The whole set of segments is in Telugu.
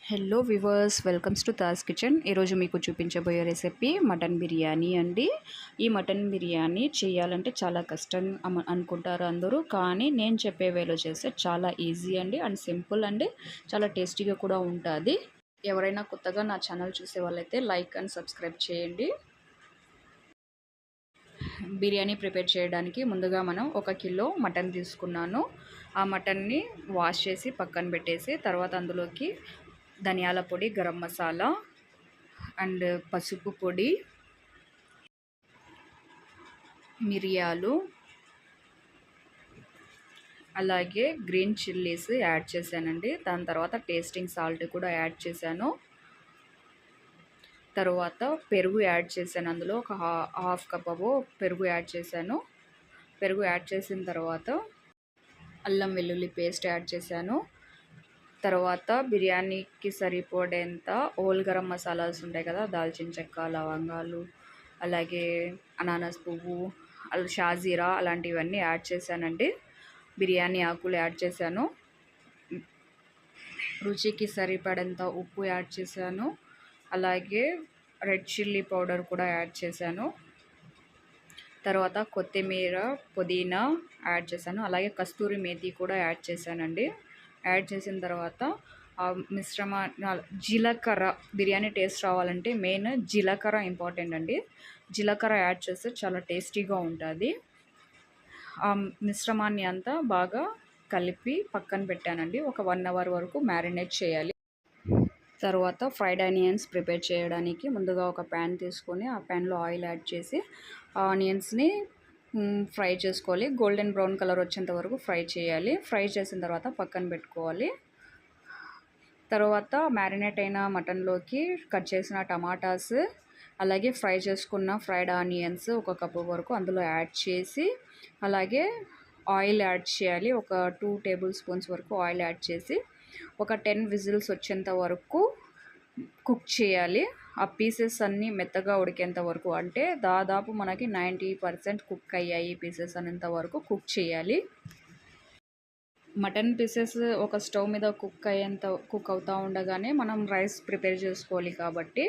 Hello viewers, welcomes to Taj kitchen. ఈరోజు మీకు చూపించబోయే రెసిపీ మటన్ బిర్యానీ అండి. ఈ మటన్ బిర్యానీ చేయాలంటే చాలా కష్టం అనుకుంటారు అందరూ, కానీ నేను చెప్పే వేలో చేస్తే చాలా ఈజీ అండి అండ్ సింపుల్ అండి. చాలా టేస్టీగా కూడా ఉంటుంది. ఎవరైనా కొత్తగా నా ఛానల్ చూసే వాళ్ళైతే లైక్ అండ్ సబ్స్క్రైబ్ చేయండి. బిర్యానీ ప్రిపేర్ చేయడానికి ముందుగా మనం 1 కిలో మటన్ తీసుకున్నాను. ఆ మటన్ని వాష్ చేసి పక్కన పెట్టేసి తర్వాత అందులోకి ధనియాల పొడి, గరం మసాలా అండ్ పసుపు పొడి, మిరియాలు, అలాగే గ్రీన్ చిల్లీస్ యాడ్ చేశానండి. దాని తర్వాత టేస్టింగ్ సాల్ట్ కూడా యాడ్ చేశాను. తర్వాత పెరుగు యాడ్ చేశాను. అందులో ఒక హాఫ్ కప్ పెరుగు యాడ్ చేశాను. పెరుగు యాడ్ చేసిన తర్వాత అల్లం వెల్లుల్లి పేస్ట్ యాడ్ చేశాను. తర్వాత బిర్యానీకి సరిపడేంత ఓల్ గరం మసాలాస్ ఉంటాయి కదా, దాల్చిన చెక్క, లవంగాలు, అలాగే అనానస్ పువ్వు, షాజీరా అలాంటివన్నీ యాడ్ చేశానండి. బిర్యానీ ఆకులు యాడ్ చేశాను. రుచికి సరిపడేంత ఉప్పు యాడ్ చేశాను. అలాగే రెడ్ చిల్లీ పౌడర్ కూడా యాడ్ చేశాను. తర్వాత కొత్తిమీర, పుదీనా యాడ్ చేశాను. అలాగే కస్తూరి మేతి కూడా యాడ్ చేశానండి. యాడ్ చేసిన తర్వాత ఆ మిశ్రమ జీలకర్ర, బిర్యానీ టేస్ట్ రావాలంటే మెయిన్ జీలకర్ర ఇంపార్టెంట్ అండి. జీలకర్ర యాడ్ చేస్తే చాలా టేస్టీగా ఉంటుంది. ఆ మిశ్రమాన్ని అంతా బాగా కలిపి పక్కన పెట్టానండి. ఒక 1 అవర్ వరకు మ్యారినేట్ చేయాలి. తర్వాత ఫ్రైడ్ ఆనియన్స్ ప్రిపేర్ చేయడానికి ముందుగా ఒక ప్యాన్ తీసుకొని ఆ ప్యాన్లో ఆయిల్ యాడ్ చేసి ఆనియన్స్ని ఫ్రై చేసుకోవాలి. గోల్డెన్ బ్రౌన్ కలర్ వచ్చేంత వరకు ఫ్రై చేయాలి. ఫ్రై చేసిన తర్వాత పక్కన పెట్టుకోవాలి. తర్వాత మ్యారినేట్ అయిన మటన్లోకి కట్ చేసిన టమాటాస్, అలాగే ఫ్రై చేసుకున్న ఫ్రైడ్ ఆనియన్స్ 1 కప్పు వరకు అందులో యాడ్ చేసి, అలాగే ఆయిల్ యాడ్ చేయాలి. ఒక 2 టేబుల్ స్పూన్స్ వరకు ఆయిల్ యాడ్ చేసి ఒక 10 విజిల్స్ వచ్చేంత వరకు కుక్ చేయాలి. ఆ పీసెస్ అన్నీ మెత్తగా ఉడికేంత వరకు, అంటే దాదాపు మనకి 90% కుక్ అయ్యాయి పీసెస్ అనేంత వరకు కుక్ చేయాలి. మటన్ పీసెస్ ఒక స్టవ్ మీద కుక్ అవుతూ ఉండగానే మనం రైస్ ప్రిపేర్ చేసుకోవాలి కాబట్టి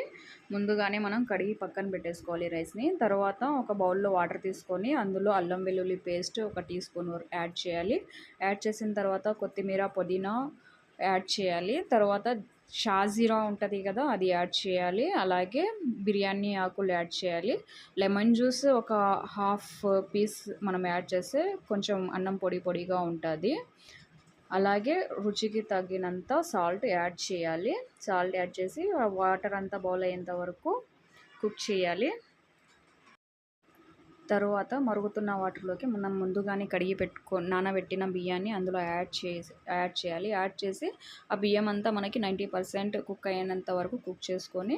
ముందుగానే మనం కడిగి పక్కన పెట్టేసుకోవాలి రైస్ని. తర్వాత ఒక బౌల్లో వాటర్ తీసుకొని అందులో అల్లం వెల్లుల్లి పేస్ట్ 1 టీ స్పూన్ యాడ్ చేయాలి. యాడ్ చేసిన తర్వాత కొత్తిమీర, పుదీనా యాడ్ చేయాలి. తర్వాత షాజీరా ఉంటుంది కదా, అది యాడ్ చేయాలి. అలాగే బిర్యానీ ఆకులు యాడ్ చేయాలి. లెమన్ జ్యూస్ ఒక హాఫ్ పీస్ మనం యాడ్ చేస్తే కొంచెం అన్నం పొడి పొడిగా ఉంటుంది. అలాగే రుచికి తగినంత సాల్ట్ యాడ్ చేయాలి. సాల్ట్ యాడ్ చేసి వాటర్ అంతా బౌల్ అయ్యేంత వరకు కుక్ చేయాలి. తరువాత మరుగుతున్న వాటర్లోకి మనం ముందుగానే కడిగి నానబెట్టిన బియ్యాన్ని అందులో యాడ్ చేయాలి. యాడ్ చేసి ఆ బియ్యం అంతా మనకి 90% కుక్ అయ్యేంత వరకు కుక్ చేసుకొని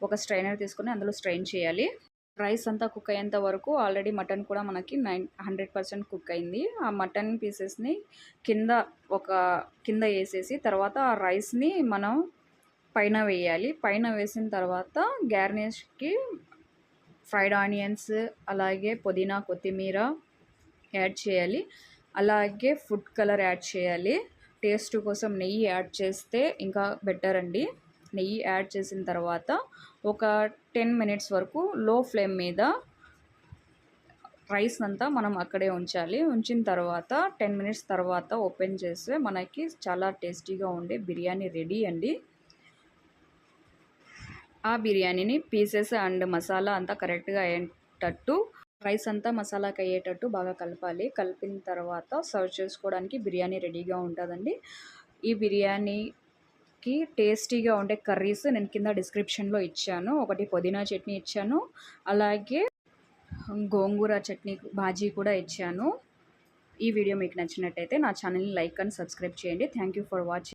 ఒక స్ట్రైనర్ తీసుకొని అందులో స్ట్రెయిన్ చేయాలి. రైస్ అంతా కుక్ అయ్యేంత వరకు ఆల్రెడీ మటన్ కూడా మనకి 100% కుక్ అయింది. ఆ మటన్ పీసెస్ని కింద వేసేసి తర్వాత ఆ రైస్ని మనం పైన వేయాలి. పైన వేసిన తర్వాత గార్నిష్కి ఫ్రైడ్ ఆనియన్స్, అలాగే పుదీనా, కొత్తిమీర యాడ్ చేయాలి. అలాగే ఫుడ్ కలర్ యాడ్ చేయాలి. టేస్ట్ కోసం నెయ్యి యాడ్ చేస్తే ఇంకా బెటర్ అండి. నెయ్యి యాడ్ చేసిన తర్వాత ఒక 10 మినిట్స్ వరకు లో ఫ్లేమ్ మీద రైస్ అంతా మనం అక్కడే ఉంచాలి. ఉంచిన తర్వాత 10 మినిట్స్ తర్వాత ఓపెన్ చేస్తే మనకి చాలా టేస్టీగా ఉండే బిర్యానీ రెడీ అండి. ఆ బిర్యానీని పీసెస్ అండ్ మసాలా అంతా కరెక్ట్గా అయ్యేటట్టు, రైస్ అంతా మసాలాకి అయ్యేటట్టు బాగా కలపాలి. కలిపిన తర్వాత సర్వ్ చేసుకోవడానికి బిర్యానీ రెడీగా ఉంటుందండి. ఈ బిర్యానీకి టేస్టీగా ఉండే కర్రీస్ నేను కింద డిస్క్రిప్షన్లో ఇచ్చాను. ఒకటి పుదీనా చట్నీ ఇచ్చాను, అలాగే గోంగూర చట్నీ బాజీ కూడా ఇచ్చాను. ఈ వీడియో మీకు నచ్చినట్టయితే నా ఛానల్ని లైక్ అండ్ సబ్స్క్రైబ్ చేయండి. Thank you for watching.